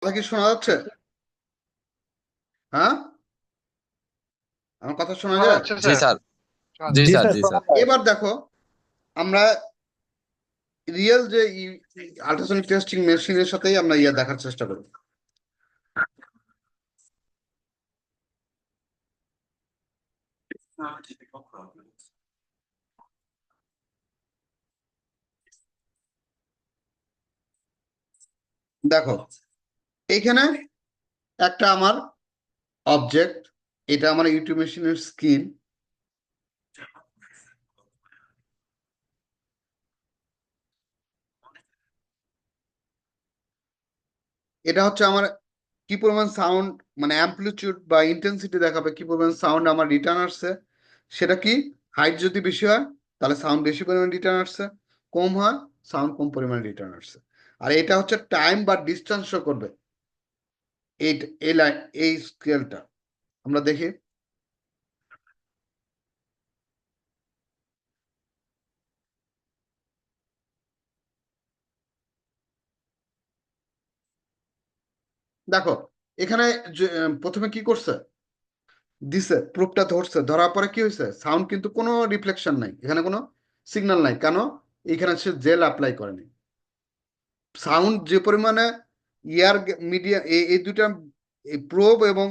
কথা কি শোনা যাচ্ছে? হ্যাঁ, আমার কথা শোনা শোনা যায়? যাচ্ছে জি স্যার। স্যার। শোনা জি যাচ্ছে। জি স্যার, স্যার, জি শোনা স্যার। যায়। এবার দেখো, আমরা রিয়েল যে আল্ট্রাসনিক টেস্টিং মেশিনের সাথেই আমরা দেখার চেষ্টা করি। দেখো, এইখানে একটা আমার অবজেক্ট, এটা আমার ইউটিউব মেশিনের স্ক্রিন। এটা হচ্ছে আমার কি পরিমাণ সাউন্ড, মানে অ্যাম্পলিটিউড বা ইন্টেন্সিটি দেখাবে, কি পরিমাণ সাউন্ড আমার রিটার্ন আসছে। সেটা কি, হাইট যদি বেশি হয় তাহলে সাউন্ড বেশি পরিমাণ রিটার্ন আসছে, কম হয় সাউন্ড কম পরিমাণ রিটার্ন আসছে। আর এটা হচ্ছে টাইম বা ডিস্টেন্স শো করবে। এই এই লাইন, এই স্কেলটা আমরা দেখি। দেখো, এখানে প্রথমে কি করছে, দিছে প্রুফটা ধরছে, ধরার পরে কি হয়েছে, সাউন্ড কিন্তু কোনো রিফ্লেকশন নাই, এখানে কোনো সিগন্যাল নাই। কেন? এখানে সে জেল অ্যাপ্লাই করেনি। সাউন্ড যে পরিমাণে ইয়ার মিডিয়া, এই দুটা, এই প্রোব এবং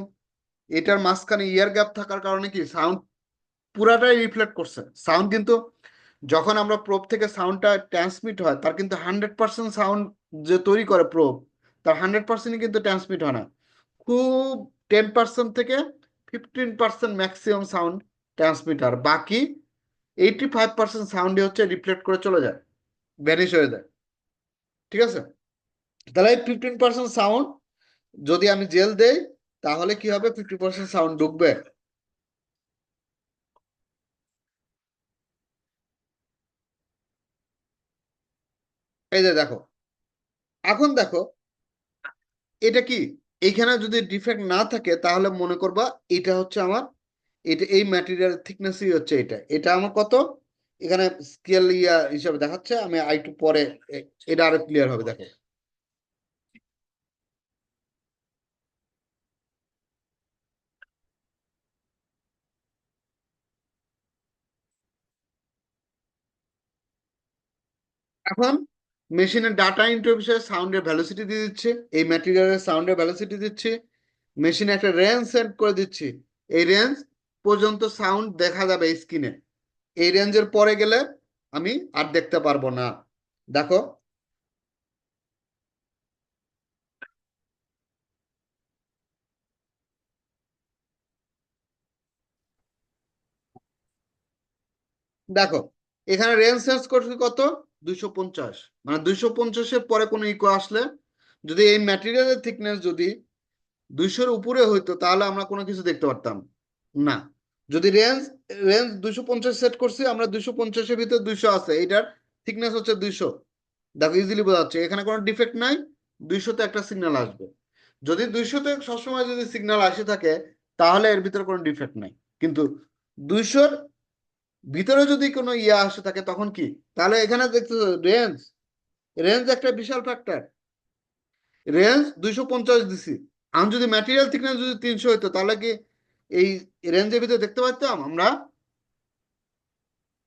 এটার মাঝখানে ইয়ার গ্যাপ থাকার কারণে কি সাউন্ড পুরাটাই রিফ্লেক্ট করছে। সাউন্ড কিন্তু যখন আমরা প্রোব থেকে সাউন্ডটা ট্রান্সমিট হয়, তার কিন্তু 100% সাউন্ড যে তৈরি করে প্রোব, তার 100%ই কিন্তু ট্রান্সমিট হয় না। খুব 10% থেকে 15% ম্যাক্সিমাম সাউন্ড ট্রান্সমিটার, বাকি 85% সাউন্ডই হচ্ছে রিফ্লেক্ট করে চলে যায়, ভ্যানিশ হয়ে যায়। ঠিক আছে? তাহলে এই 15% সাউন্ড যদি আমি জেল দেই, তাহলে কি হবে, 50% সাউন্ড ঢুকবে। এই যে দেখো, এখন দেখো এটা কি, এইখানে যদি ডিফেক্ট না থাকে তাহলে মনে করবা এটা হচ্ছে আমার, এটা এই ম্যাটেরিয়াল থিকনেসই হচ্ছে এটা, এটা আমার কত, এখানে স্কেল হিসাবে দেখাচ্ছে। আমি একটু পরে এটা আরো ক্লিয়ার হবে। দেখো, এখন মেশিনের ডাটা ইন্টারফেসে সাউন্ডের ভ্যালোসিটি দিয়ে দিচ্ছে, এই ম্যাটেরিয়ালের সাউন্ডের ভ্যালোসিটি দিচ্ছি, মেশিনে একটা রেঞ্জ সেট করে দিচ্ছি। এই রেঞ্জ পর্যন্ত সাউন্ড দেখা যাবে স্ক্রিনে, এই রেঞ্জের পরে গেলে আমি আর দেখতে পারবো না। দেখো, দেখো এখানে রেঞ্জ সেন্স করছি কত, 250। মানে 250-এর পরে কোনো ইকো আসলে, যদি এই ম্যাটেরিয়ালের থিকনেস যদি 200-এর উপরে হইতো তাহলে আমরা কোনো কিছু দেখতে পারতাম না। যদি রেঞ্জ রেঞ্জ 250 সেট করছি আমরা, 250-এর ভিতরে 200 আছে, এটার থিকনেস হচ্ছে 200। দেখো ইজিলি বোঝা যাচ্ছে এখানে কোনো ডিফেক্ট নাই, 200-তে একটা সিগন্যাল আসবে। যদি 200-তে সবসময় যদি সিগন্যাল আসে থাকে তাহলে এর ভিতরে কোনো ডিফেক্ট নাই। কিন্তু 200-র ভিতরে যদি কোনো আসে থাকে তখন কি, তাহলে এখানে দেখতে রেঞ্জ, রেঞ্জ একটা বিশাল ফ্যাক্টর। রেঞ্জ 250 দিছি, আমি যদি ম্যাটেরিয়াল থিকনেস যদি 300 হইতো তাহলে কি এই রেঞ্জের ভিতরে দেখতে পাইতাম আমরা?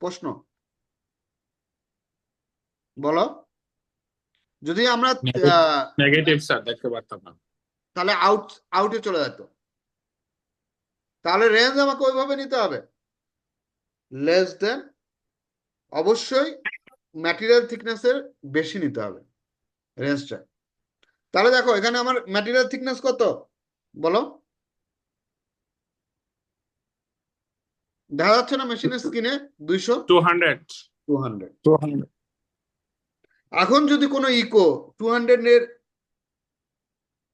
প্রশ্ন, বলো। যদি আমরা আহ, নেগেটিভ স্যার, দেখতে পারতাম না। তাহলে আউটে চলে যেত। তাহলে রেঞ্জ আমাকে ওইভাবে নিতে হবে, লেস দেন, অবশ্যই ম্যাটেরিয়াল থিকনেসের বেশি নিতে হবে রেঞ্জটা। তাহলে দেখো এখানে আমার ম্যাটেরিয়াল থিকনেস কত, বলো। দেখা যাচ্ছে না মেশিনের স্ক্রিনে? 200, 200। 200। 200। এখন যদি কোনো ইকো 200 এর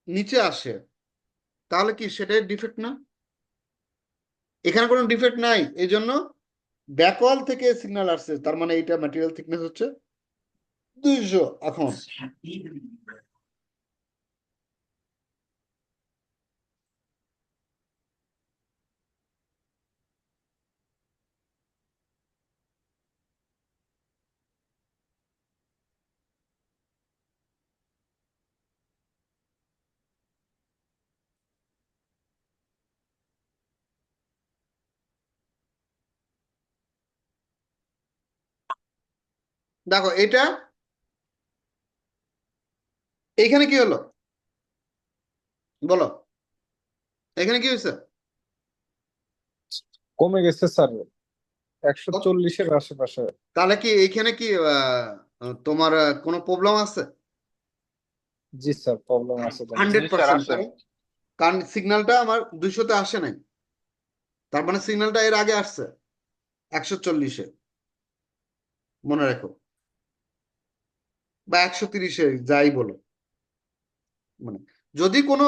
নিচে আসে তাহলে কি সেটাই ডিফেক্ট না? এখানে কোনো ডিফেক্ট নাই, এই জন্য ব্যাকওয়াল থেকে সিগন্যাল আসছে, তার মানে এটা ম্যাটেরিয়াল থিকনেস হচ্ছে 200। এখন দেখো এটা এইখানে কি হলো বলো, এখানে কি হয়েছে? কমে গেছে স্যার কত? 140-এর আশেপাশে। তাহলে কি এইখানে কি তোমার কোনো প্রবলেম আছে? জি স্যার, প্রবলেম আছে তো। 100%, কারণ কারণ সিগন্যালটা আমার 200-তে আসে নাই, তার মানে সিগন্যালটা এর আগে আসছে 140-এ, মনে রাখো, বা 130-এ, যাই বলো। মানে যদি কোনো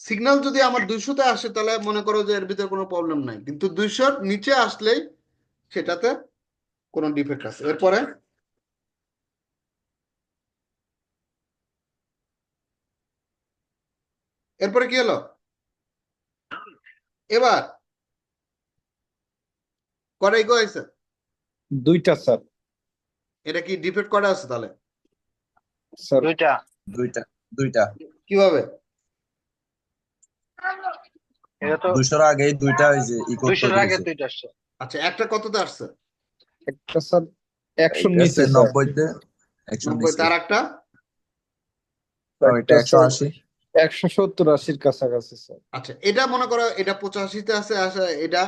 সিগন্যাল যদি আমার 200-তে আসে তাহলে মনে করো যে এর ভিতরে কোনো প্রবলেম নাই, কিন্তু 200-র নিচে আসলেই সেটাতে কোনো ডিফেক্ট আছে। এরপরে এরপরে কি হলো এবার? কটা ইকো আছে? 2টা স্যার। এটা কি ডিফেক্ট করা আছে তাহলে? স্যার দুইটা দুইটা দুইটা কিভাবে? এটা তো 200-র আগেই দুইটা ওই যে ইকো 200-এর তৈরি আগে হয়েছে। দুইটা আসছে। আচ্ছা, একটা কততে আসছে? একটা স্যার 100-র একটা নিচে আছে স্যার। 90-তে 100 90, নিচে। তার একটা ওইটা একটা স্যার 180। 170-80-র কাছাকাছি স্যার। আচ্ছা, এটা মনে করো এটা 85-তে আছে, আসে এটা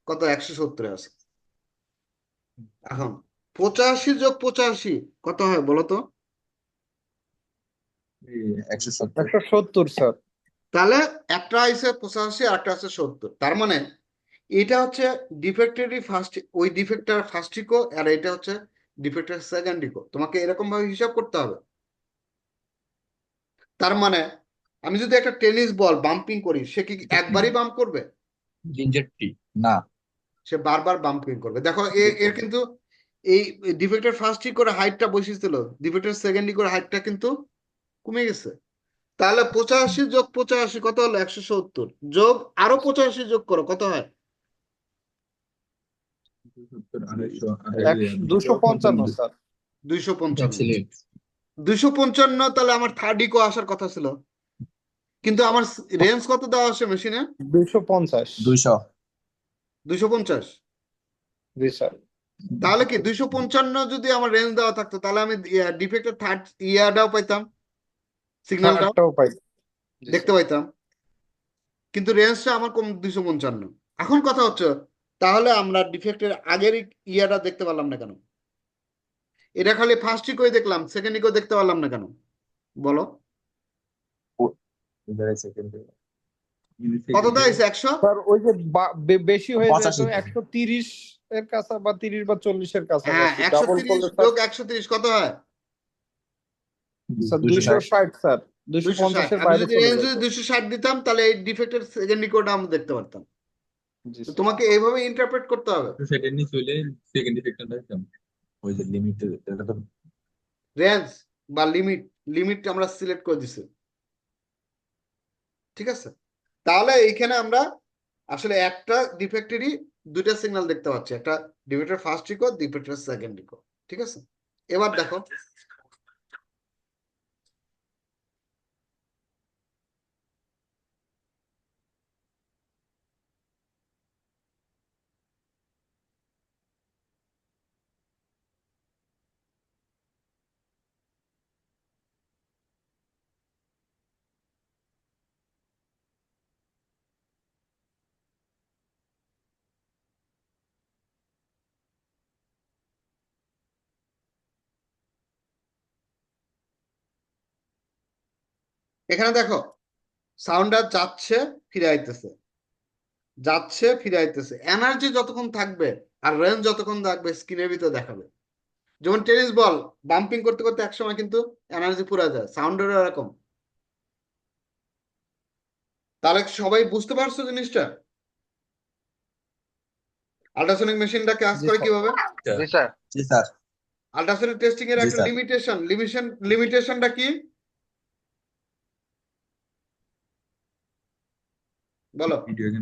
কত 170-এ আছে। এখন 85 যোগ 85 কত হয় বলো তো? 170। 170 স্যার। তাহলে একটা আছে 85 আর একটা আছে 70, তার মানে এটা হচ্ছে ডিফেক্টেরই ফার্স্ট, ওই ডিফেক্টার ফার্স্ট ইকো, আর এটা হচ্ছে ডিফেক্টার সেকেন্ড ইকো। তোমাকে এরকম ভাবে হিসাব করতে হবে। তার মানে আমি যদি একটা টেনিস বল বাম্পিং করি, সে কি একবারই বাম্প করবে? জিঞ্জার টি না। সে বারবার বাম্পিং করবে। দেখো এর কিন্তু এই ডিফেক্টের ফার্স্ট ইকোর হাইটটা বেশি ছিল, ডিফেক্টের সেকেন্ড ইকোর হাইটটা কিন্তু কমে গেছে। তাহলে 85 যোগ 85 কত হলো? 170, যোগ আরো 85 যোগ করো, কত হয়? 255 স্যার। 255। 255, তাহলে আমার থার্ড ইকো আসার কথা ছিল, কিন্তু আমার রেঞ্জ কত দেওয়া আছে মেশিনে? 250। 200। 250। জি স্যার। তাহলে কি 255 যদি আমার রেঞ্জ দেওয়া থাকতো, তাহলে আমি ডিফেক্টের থার্ড ইয়ারটাও পাইতাম, সিগন্যালটাও থার্ডটাও পাই। জি দেখতে স্যার। পাইতাম, কিন্তু রেঞ্জটা আমার কম 255। এখন কথা হচ্ছে, তাহলে আমরা ডিফেক্টের আগের ইয়াটা দেখতে পারলাম না কেন? এটা খালি ফার্স্ট ইকোই দেখলাম, সেকেন্ড ইকো দেখতে পারলাম না কেন বলো? কত দেয়? 100? স্যার ওই যে বেশি হয়ে যায় তো 85 130 এর কাছে বা 30 বা 40-এর হ্যাঁ, কাছাকাছি। ডাবল 130 করলে স্যার যোগ 130 কত হয়? স্যার 260। 260 স্যার। 260। 250-এর আমি বাইরে যদি চলে রেঞ্জ যায়। যদি 260 দিতাম, তাহলে এই ডিফেক্টের সেকেন্ড ইকোটা আমরা দেখতে পারতাম। জি তো স্যার। তোমাকে এইভাবে ইন্টারপ্রেট করতে হবে। সেকেন্ড নিচে হইলে সেকেন্ড ডিফেক্টরটা ওই যে লিমিট এটা তো রেঞ্জ বা লিমিট, লিমিট আমরা সিলেক্ট করে দিছি, ঠিক আছে? তাহলে এইখানে আমরা আসলে একটা ডিফেক্টেরই দুইটা সিগন্যাল দেখতে পাচ্ছি, একটা ডিফেক্টের ফার্স্ট ইকো, ডিফেক্টের সেকেন্ড ইকো, ঠিক আছে? এবার দেখো এখানে দেখো, সাউন্ডার যাচ্ছে ফিরে আইতেছে, যাচ্ছে ফিরে আইতেছে। এনার্জি যতক্ষণ থাকবে আর রেঞ্জ যতক্ষণ থাকবে স্ক্রিনের ভিতরে দেখাবে। যেমন টেনিস বল বাম্পিং করতে করতে একসময় কিন্তু এনার্জি পুরা যায়, সাউন্ডেরও এরকম। তাহলে সবাই বুঝতে পারছো জিনিসটা? আল্ট্রাসনিক মেশিনটা কাজ জি করে স্যার। কিভাবে? জি স্যার। জি স্যার। আল্ট্রাসনিক টেস্টিং এর জি একটা স্যার। লিমিটেশনটা কি বলো?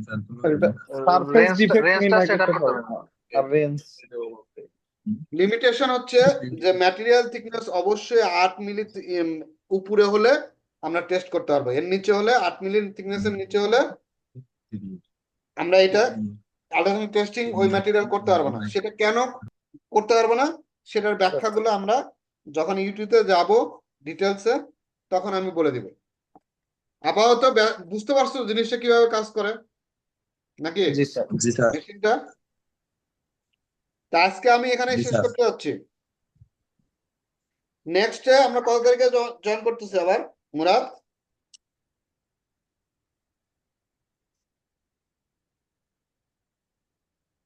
স্যার এটা সারফেস ডিফেক্ট রেঞ্জটা নির্ণয় সেট করতে আপ করতে পারে হবে। না। আর রেঞ্জ লিমিটেশন হচ্ছে যে ম্যাটেরিয়াল থিকনেস অবশ্যই 8 মিলি উপরে হলে আমরা টেস্ট করতে পারবো, এর নিচে হলে 8 মিলি থিকনেসের নিচে হলে আমরা এটা আল্ট্রাসনিক টেস্টিং ওই ম্যাটেরিয়াল করতে পারবো না। সেটা কেন করতে পারবো না? সেটার ব্যাখ্যাগুলো আমরা যখন ইউটিউবে যাব ডিটেলসে তখন আমি বলে দিব। আপাতত বুঝতে পারছো জিনিসটা কিভাবে কাজ করে নাকি জি স্যার। জি স্যার। মেশিনটা? তা আজকে আমি এখানে জি শেষ স্যার। করতে যাচ্ছি। নেক্সটে আমরা কত তারিখে জয়েন করতেছি আবার মুরাদ?